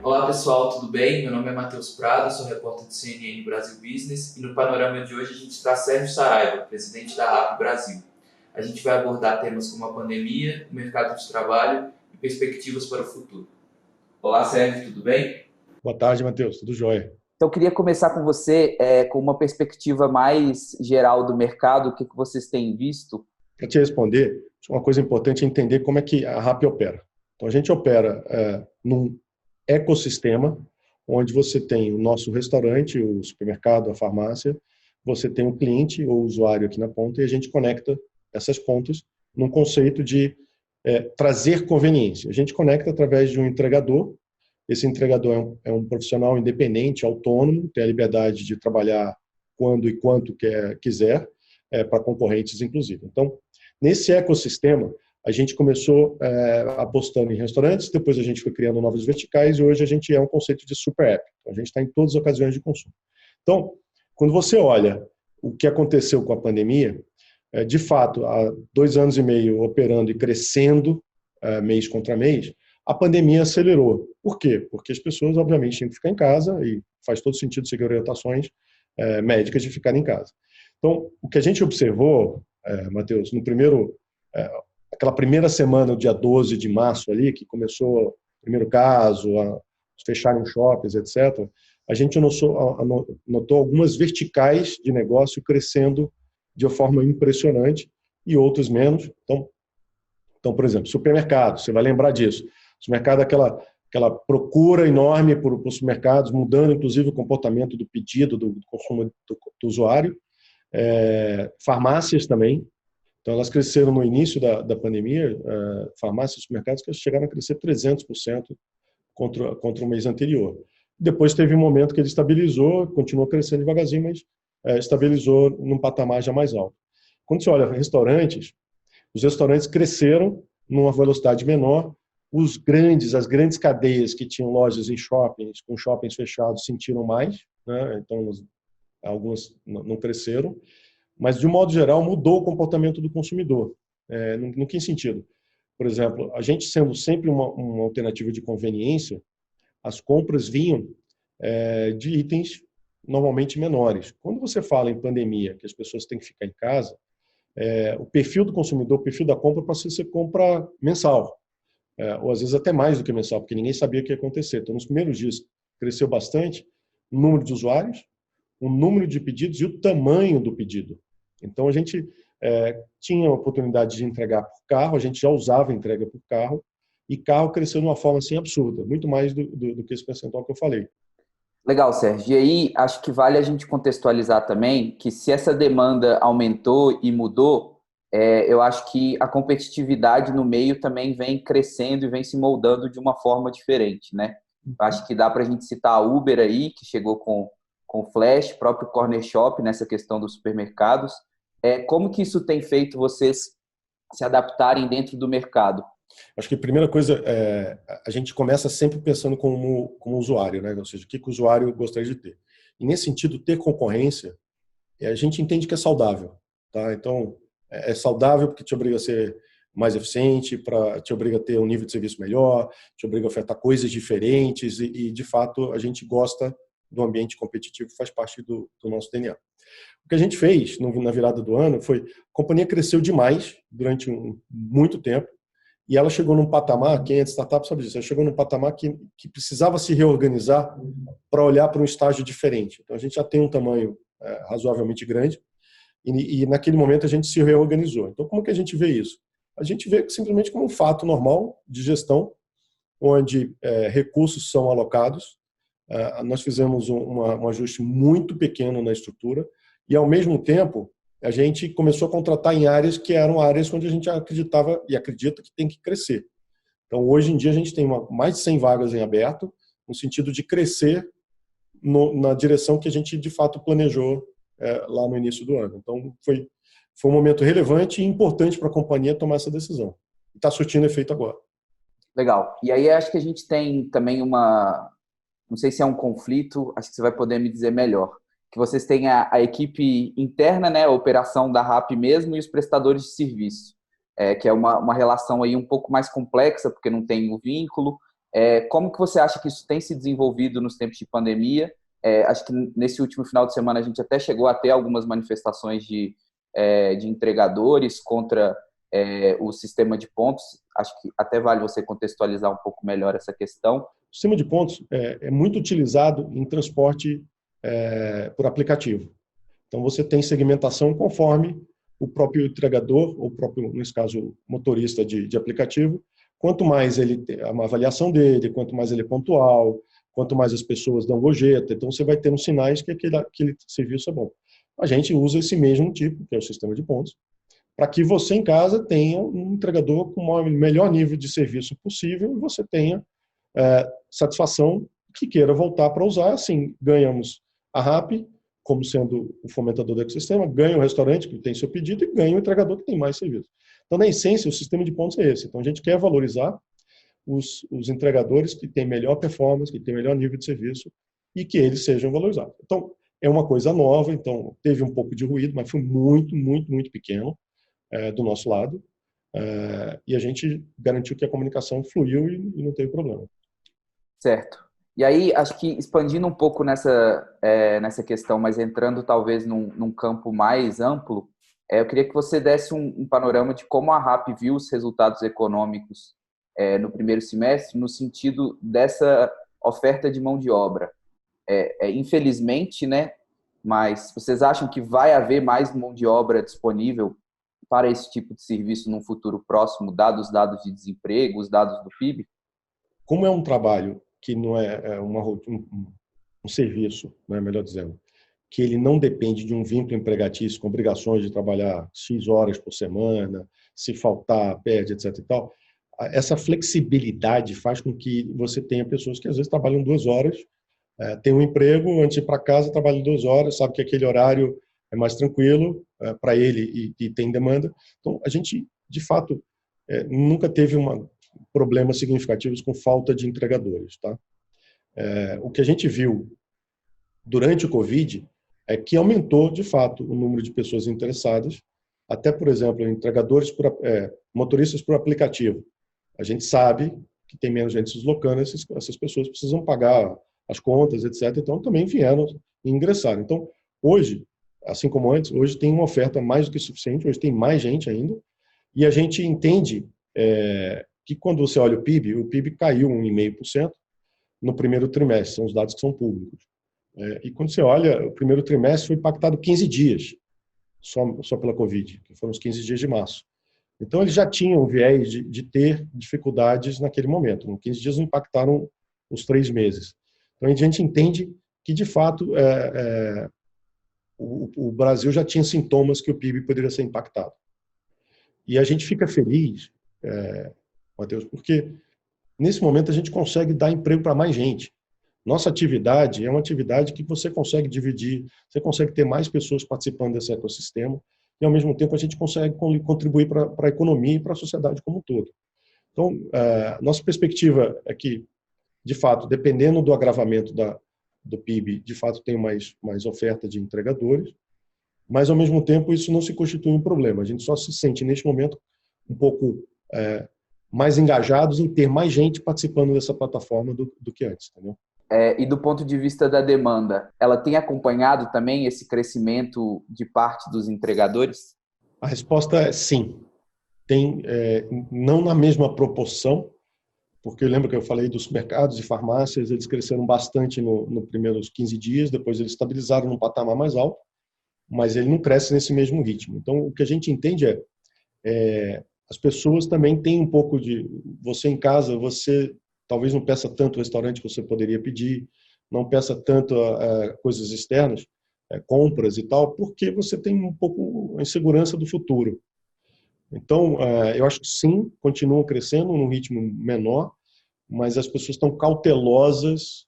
Olá pessoal, tudo bem? Meu nome é Matheus Prado, sou repórter do CNN Brasil Business e no panorama de hoje a gente traz Sérgio Saraiva, presidente da RAP Brasil. A gente vai abordar temas como a pandemia, o mercado de trabalho e perspectivas para o futuro. Olá Sérgio, tudo bem? Boa tarde, Matheus. Tudo jóia? Então, eu queria começar com você, com uma perspectiva mais geral do mercado, o que vocês têm visto? Para te responder, uma coisa importante é entender como é que a RAP opera. Então, a gente opera num ecossistema onde você tem o nosso restaurante, o supermercado, a farmácia, você tem o cliente ou o usuário aqui na ponta e a gente conecta essas pontas num conceito de trazer conveniência. A gente conecta através de um entregador. Esse entregador é um profissional independente, autônomo, tem a liberdade de trabalhar quando e quanto quiser, para concorrentes, inclusive. Então, nesse ecossistema, a gente começou apostando em restaurantes, depois a gente foi criando novas verticais e hoje a gente é um conceito de super app. Então, a gente está em todas as ocasiões de consumo. Então, quando você olha o que aconteceu com a pandemia, de fato, há 2 anos e meio operando e crescendo mês contra mês, a pandemia acelerou. Por quê? Porque as pessoas, obviamente, tinham que ficar em casa e faz todo sentido seguir orientações médicas de ficar em casa. Então, o que a gente observou, Matheus, aquela primeira semana, o dia 12 de março ali, que começou o primeiro caso, a fecharem shoppings, etc., a gente notou algumas verticais de negócio crescendo de uma forma impressionante e outros menos. Então, por exemplo, supermercado, você vai lembrar disso. Supermercado é aquela procura enorme por supermercados, mudando inclusive o comportamento do pedido, do consumo do usuário. Farmácias também. Então, elas cresceram no início da pandemia, farmácias e supermercados que chegaram a crescer 300% contra o mês anterior. Depois teve um momento que ele estabilizou, continuou crescendo devagarzinho, mas estabilizou num patamar já mais alto. Quando você olha restaurantes, os restaurantes cresceram numa velocidade menor. As grandes cadeias que tinham lojas em shoppings, com shoppings fechados, sentiram mais, né? Então, algumas não cresceram. Mas, de um modo geral, mudou o comportamento do consumidor. No que sentido? Por exemplo, a gente sendo sempre uma alternativa de conveniência, as compras vinham de itens normalmente menores. Quando você fala em pandemia, que as pessoas têm que ficar em casa, o perfil do consumidor, o perfil da compra passa a ser compra mensal, ou às vezes até mais do que mensal, porque ninguém sabia o que ia acontecer. Então, nos primeiros dias, cresceu bastante o número de usuários, o número de pedidos e o tamanho do pedido. Então, a gente tinha a oportunidade de entregar por carro, a gente já usava entrega por carro, e carro cresceu de uma forma assim absurda, muito mais do que esse percentual que eu falei. Legal, Sérgio. E aí, acho que vale a gente contextualizar também que se essa demanda aumentou e mudou, eu acho que a competitividade no meio também vem crescendo e vem se moldando de uma forma diferente, né? Acho que dá para a gente citar a Uber aí, que chegou com Flash, próprio Corner Shop nessa questão dos supermercados. Como que isso tem feito vocês se adaptarem dentro do mercado? Acho que a primeira coisa, a gente começa sempre pensando como usuário, né? Ou seja, o que o usuário gostaria de ter. E nesse sentido, ter concorrência, a gente entende que é saudável. Tá? Então, é saudável porque te obriga a ser mais eficiente, te obriga a ter um nível de serviço melhor, te obriga a ofertar coisas diferentes e de fato, a gente gosta do ambiente competitivo, faz parte do nosso DNA. O que a gente fez na virada do ano foi, a companhia cresceu demais durante muito tempo, e ela chegou num patamar, quem é de startup sabe disso, ela chegou num patamar que precisava se reorganizar para olhar para um estágio diferente. Então, a gente já tem um tamanho razoavelmente grande, e naquele momento a gente se reorganizou. Então, como que a gente vê isso? A gente vê simplesmente como um fato normal de gestão, onde recursos são alocados. Nós fizemos um ajuste muito pequeno na estrutura, e, ao mesmo tempo, a gente começou a contratar em áreas que eram áreas onde a gente acreditava e acredita que tem que crescer. Então, hoje em dia, a gente tem mais de 100 vagas em aberto, no sentido de crescer na direção que a gente, de fato, planejou lá no início do ano. Então, foi um momento relevante e importante para a companhia tomar essa decisão. E está surtindo efeito agora. Legal. E aí, acho que a gente tem também não sei se é um conflito, acho que você vai poder me dizer melhor, que vocês têm a equipe interna, né, a operação da RAP mesmo, e os prestadores de serviço. que é uma relação aí um pouco mais complexa, porque não tem o vínculo. Como que você acha que isso tem se desenvolvido nos tempos de pandemia? Acho que nesse último final de semana a gente até chegou a ter algumas manifestações de entregadores contra o sistema de pontos. Acho que até vale você contextualizar um pouco melhor essa questão. O sistema de pontos é muito utilizado em transporte por aplicativo. Então, você tem segmentação conforme o próprio entregador, ou próprio, nesse caso, motorista de aplicativo. Quanto mais ele tem uma avaliação dele, quanto mais ele é pontual, quanto mais as pessoas dão gorjeta, então você vai tendo sinais que aquele serviço é bom. A gente usa esse mesmo tipo, que é o sistema de pontos, para que você em casa tenha um entregador com o melhor nível de serviço possível e você tenha satisfação que queira voltar para usar. Assim, ganhamos a RAP, como sendo o fomentador do ecossistema, ganha o restaurante que tem seu pedido e ganha o entregador que tem mais serviço. Então, na essência, o sistema de pontos é esse. Então, a gente quer valorizar os entregadores que têm melhor performance, que têm melhor nível de serviço e que eles sejam valorizados. Então, é uma coisa nova, então teve um pouco de ruído, mas foi muito, muito, muito pequeno do nosso lado. E a gente garantiu que a comunicação fluiu e não teve problema. Certo. E aí, acho que expandindo um pouco nessa questão, mas entrando talvez num campo mais amplo, eu queria que você desse um panorama de como a RAP viu os resultados econômicos no primeiro semestre, no sentido dessa oferta de mão de obra. Infelizmente, né? Mas vocês acham que vai haver mais mão de obra disponível para esse tipo de serviço num futuro próximo, dados os dados de desemprego, os dados do PIB? Como é um trabalho que não é um serviço, né, melhor dizendo, que ele não depende de um vínculo empregatício com obrigações de trabalhar X horas por semana, se faltar, perde, etc. e tal, essa flexibilidade faz com que você tenha pessoas que às vezes trabalham 2 horas, tem um emprego, antes de ir para casa, trabalha 2 horas, sabe que aquele horário é mais tranquilo para ele e tem demanda. Então, a gente, de fato, nunca teve problemas significativos com falta de entregadores. Tá? O que a gente viu durante o Covid é que aumentou, de fato, o número de pessoas interessadas, até, por exemplo, entregadores, motoristas por aplicativo. A gente sabe que tem menos gente se deslocando, essas pessoas precisam pagar as contas, etc. Então, também vieram e ingressaram. Então, hoje, assim como antes, hoje tem uma oferta mais do que suficiente, hoje tem mais gente ainda, e a gente entende que quando você olha o PIB caiu 1,5% no primeiro trimestre, são os dados que são públicos. E quando você olha, o primeiro trimestre foi impactado 15 dias, só pela Covid, que foram os 15 dias de março. Então, eles já tinham o viés de ter dificuldades naquele momento. Em 15 dias não impactaram os 3 meses. Então, a gente entende que, de fato, o Brasil já tinha sintomas que o PIB poderia ser impactado. E a gente fica feliz, Matheus, porque nesse momento a gente consegue dar emprego para mais gente. Nossa atividade é uma atividade que você consegue dividir, você consegue ter mais pessoas participando desse ecossistema e, ao mesmo tempo, a gente consegue contribuir para a economia e para a sociedade como um todo. Então, nossa perspectiva é que, de fato, dependendo do agravamento do PIB, de fato, tem mais oferta de entregadores, mas, ao mesmo tempo, isso não se constitui um problema. A gente só se sente, neste momento, um pouco mais engajados em ter mais gente participando dessa plataforma do que antes, entendeu? E do ponto de vista da demanda, ela tem acompanhado também esse crescimento de parte dos entregadores? A resposta é sim. Tem, não na mesma proporção, porque eu lembro que eu falei dos mercados e farmácias, eles cresceram bastante nos primeiros 15 dias, depois eles estabilizaram num patamar mais alto, mas ele não cresce nesse mesmo ritmo. Então, o que a gente entende as pessoas também têm um pouco de... Você em casa, você talvez não peça tanto o restaurante que você poderia pedir, não peça tanto coisas externas, compras e tal, porque você tem um pouco a insegurança do futuro. Então, eu acho que sim, continuam crescendo num ritmo menor, mas as pessoas estão cautelosas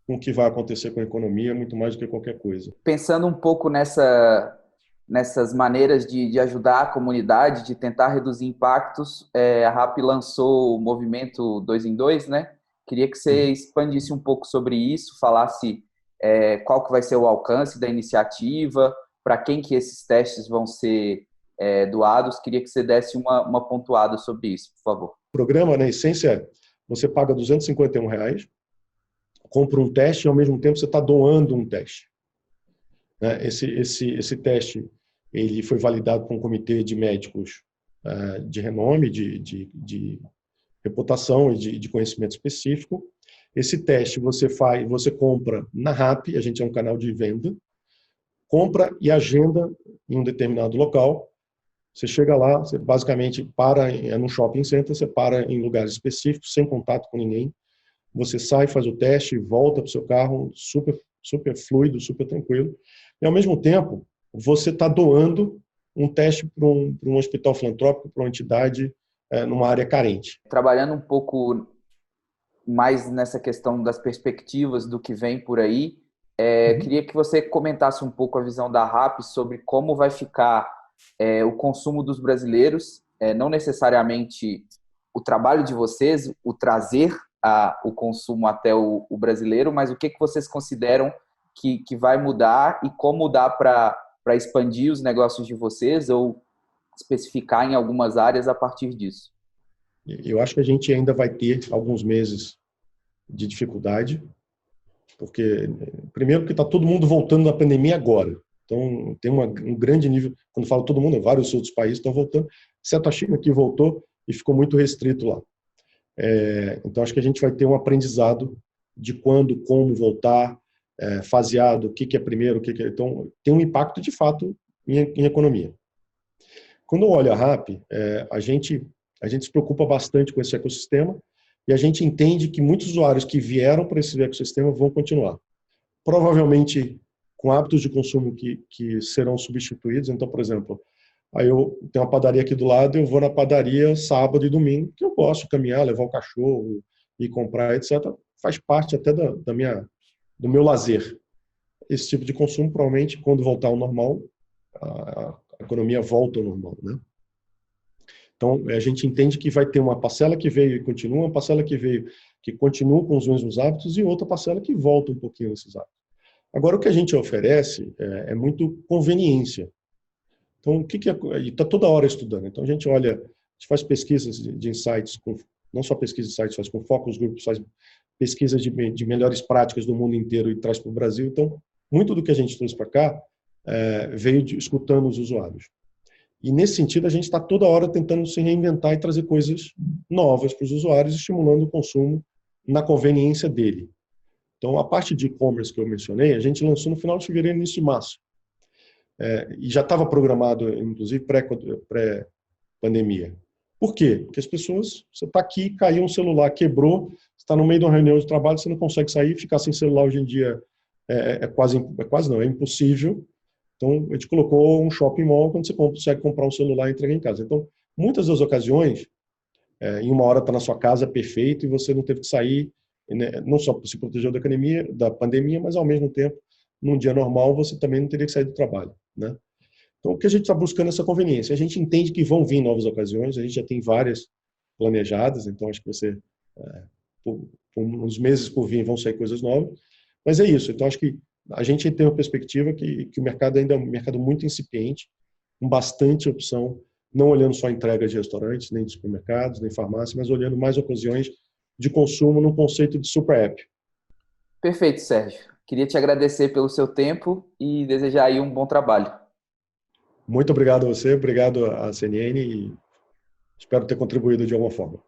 com o que vai acontecer com a economia, muito mais do que qualquer coisa. Pensando um pouco nessas maneiras de ajudar a comunidade, de tentar reduzir impactos, a RAP lançou o movimento 2 em 2, né? Queria que você expandisse um pouco sobre isso, falasse qual que vai ser o alcance da iniciativa, para quem que esses testes vão ser doados. Queria que você desse uma pontuada sobre isso, por favor. O programa, na essência, você paga R$ 251, compra um teste e, ao mesmo tempo, você está doando um teste. Né? Esse teste ele foi validado por um comitê de médicos de renome, de reputação e de conhecimento específico. Esse teste você compra na RAP, a gente é um canal de venda, compra e agenda em um determinado local. Você chega lá, você basicamente para num shopping center, você para em lugares específicos, sem contato com ninguém. Você sai, faz o teste, volta para o seu carro, super, super fluido, super tranquilo. E, ao mesmo tempo, você está doando um teste para um hospital filantrópico, para uma entidade numa área carente. Trabalhando um pouco mais nessa questão das perspectivas do que vem por aí, queria que você comentasse um pouco a visão da RAP sobre como vai ficar o consumo dos brasileiros, não necessariamente o trabalho de vocês, o trazer o consumo até o brasileiro, mas o que vocês consideram que vai mudar e como dá para expandir os negócios de vocês ou especificar em algumas áreas a partir disso. Eu acho que a gente ainda vai ter alguns meses de dificuldade, porque, primeiro, porque está todo mundo voltando da pandemia agora. Então, tem um grande nível, quando falo todo mundo, vários outros países estão voltando, exceto a China, que voltou e ficou muito restrito lá. Então, acho que a gente vai ter um aprendizado de quando, como voltar, faseado, o que é primeiro, o que é... Então, tem um impacto, de fato, em economia. Quando eu olho a RAP, a gente se preocupa bastante com esse ecossistema e a gente entende que muitos usuários que vieram para esse ecossistema vão continuar. Provavelmente com hábitos de consumo que serão substituídos. Então, por exemplo, aí eu tenho uma padaria aqui do lado, eu vou na padaria sábado e domingo, que eu gosto de caminhar, levar o cachorro e comprar, etc. Faz parte até do meu lazer. Esse tipo de consumo, provavelmente, quando voltar ao normal, a economia volta ao normal, né? Então, a gente entende que vai ter uma parcela que veio e continua, uma parcela que veio que continua com os mesmos hábitos e outra parcela que volta um pouquinho nesses hábitos. Agora, o que a gente oferece é muito conveniência. Então, o que é... E está toda hora estudando. Então, a gente olha, a gente faz pesquisas de insights, não só pesquisa de insights, faz com focus groups, faz pesquisas de melhores práticas do mundo inteiro e traz para o Brasil. Então, muito do que a gente trouxe para cá veio escutando os usuários. E, nesse sentido, a gente está toda hora tentando se reinventar e trazer coisas novas para os usuários, estimulando o consumo na conveniência dele. Então, a parte de e-commerce que eu mencionei, a gente lançou no final de fevereiro, início de março. E já estava programado, inclusive, pré-pandemia. Por quê? Porque as pessoas, você está aqui, caiu um celular, quebrou, você está no meio de uma reunião de trabalho, você não consegue sair, ficar sem celular hoje em dia é impossível. Então, a gente colocou um shopping mall, quando você consegue comprar um celular e entregar em casa. Então, muitas das ocasiões, em uma hora está na sua casa, perfeito, e você não teve que sair, né, não só para se proteger da pandemia, mas, ao mesmo tempo, num dia normal, você também não teria que sair do trabalho, né? Então, o que a gente está buscando é essa conveniência. A gente entende que vão vir novas ocasiões, a gente já tem várias planejadas, então acho que por uns meses por vir vão sair coisas novas, mas é isso. Então, acho que a gente tem uma perspectiva que o mercado ainda é um mercado muito incipiente, com bastante opção, não olhando só entrega de restaurantes, nem de supermercados, nem farmácia, mas olhando mais ocasiões de consumo no conceito de super app. Perfeito, Sérgio. Queria te agradecer pelo seu tempo e desejar aí um bom trabalho. Muito obrigado a você, obrigado à CNN e espero ter contribuído de alguma forma.